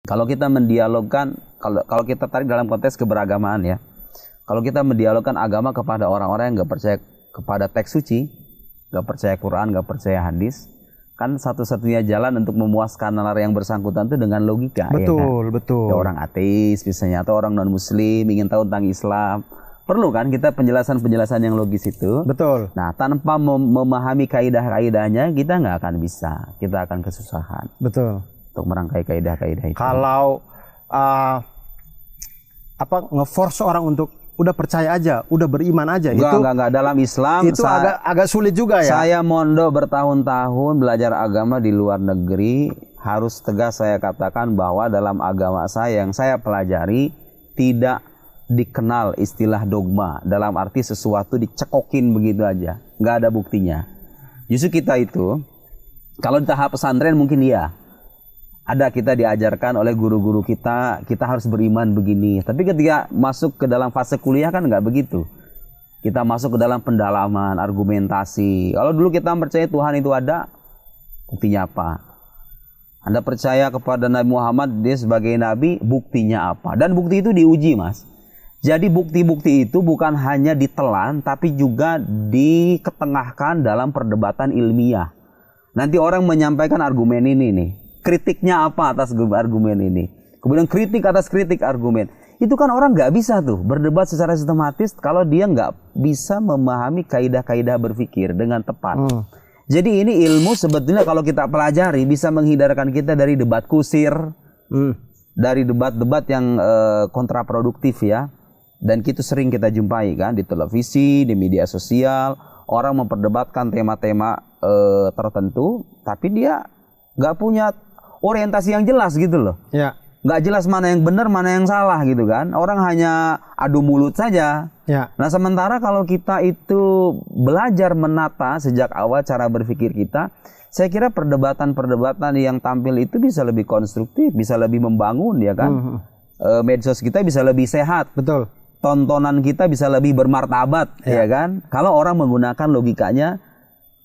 Kalau kita mendialogkan, kalau kita tarik dalam konteks keberagamaan ya, kalau kita mendialogkan agama kepada orang-orang yang nggak percaya kepada teks suci, nggak percaya Quran, nggak percaya hadis, kan satu-satunya jalan untuk memuaskan nalar yang bersangkutan itu dengan logika. Betul, ya kan? betul. Ya, orang ateis misalnya atau orang non Muslim ingin tahu tentang Islam, perlu kan kita penjelasan-penjelasan yang logis itu. Betul. Nah, tanpa memahami kaidah-kaidahnya kita nggak akan bisa, kita akan kesusahan. Betul. Untuk merangkai kaidah-kaidah itu. Kalau ngeforce orang untuk udah percaya aja, udah beriman aja, enggak dalam Islam itu agak sulit juga ya. Saya mondok bertahun-tahun belajar agama di luar negeri, harus tegas saya katakan bahwa dalam agama saya yang saya pelajari tidak dikenal istilah dogma, dalam arti sesuatu dicekokin begitu aja, nggak ada buktinya. Justru kita itu kalau di tahap pesantren mungkin iya, ada, kita diajarkan oleh guru-guru kita harus beriman begini. Tapi ketika masuk ke dalam fase kuliah kan nggak begitu. Kita masuk ke dalam pendalaman, argumentasi. Kalau dulu kita percaya Tuhan itu ada, buktinya apa? Anda percaya kepada Nabi Muhammad, dia sebagai Nabi, buktinya apa? Dan bukti itu diuji, Mas. Jadi bukti-bukti itu bukan hanya ditelan, tapi juga diketengahkan dalam perdebatan ilmiah. Nanti orang menyampaikan argumen ini nih. Kritiknya apa atas argumen ini, kemudian kritik atas kritik argumen, itu kan orang nggak bisa tuh berdebat secara sistematis kalau dia nggak bisa memahami kaidah-kaidah berpikir dengan tepat. Jadi ini ilmu sebetulnya kalau kita pelajari bisa menghindarkan kita dari debat kusir, dari debat-debat yang kontraproduktif ya, dan itu sering kita jumpai kan di televisi, di media sosial, orang memperdebatkan tema-tema tertentu, tapi dia nggak punya orientasi yang jelas gitu loh. Ya. Nggak jelas mana yang benar, mana yang salah gitu kan. Orang hanya adu mulut saja. Ya. Nah sementara kalau kita itu belajar menata sejak awal cara berpikir kita, saya kira perdebatan-perdebatan yang tampil itu bisa lebih konstruktif, bisa lebih membangun ya kan. Medsos kita bisa lebih sehat. Betul. Tontonan kita bisa lebih bermartabat ya kan. Kalau orang menggunakan logikanya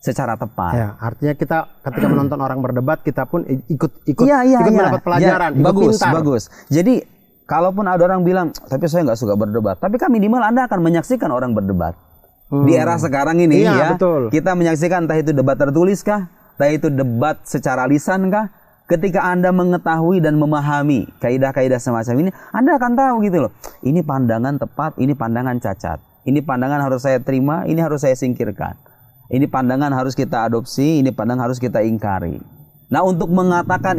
secara tepat. Ya, artinya kita ketika menonton orang berdebat, kita pun ikut mendapat pelajaran, ikut pintar. Bagus. Jadi, kalaupun ada orang bilang, tapi saya nggak suka berdebat, tapi kan minimal Anda akan menyaksikan orang berdebat. Di era sekarang ini ya, betul. Kita menyaksikan entah itu debat tertulis kah, entah itu debat secara lisan kah. Ketika Anda mengetahui dan memahami kaidah-kaidah semacam ini, Anda akan tahu gitu loh. Ini pandangan tepat, ini pandangan cacat. Ini pandangan harus saya terima, ini harus saya singkirkan. Ini pandangan harus kita adopsi, ini pandangan harus kita ingkari. Nah, untuk mengatakan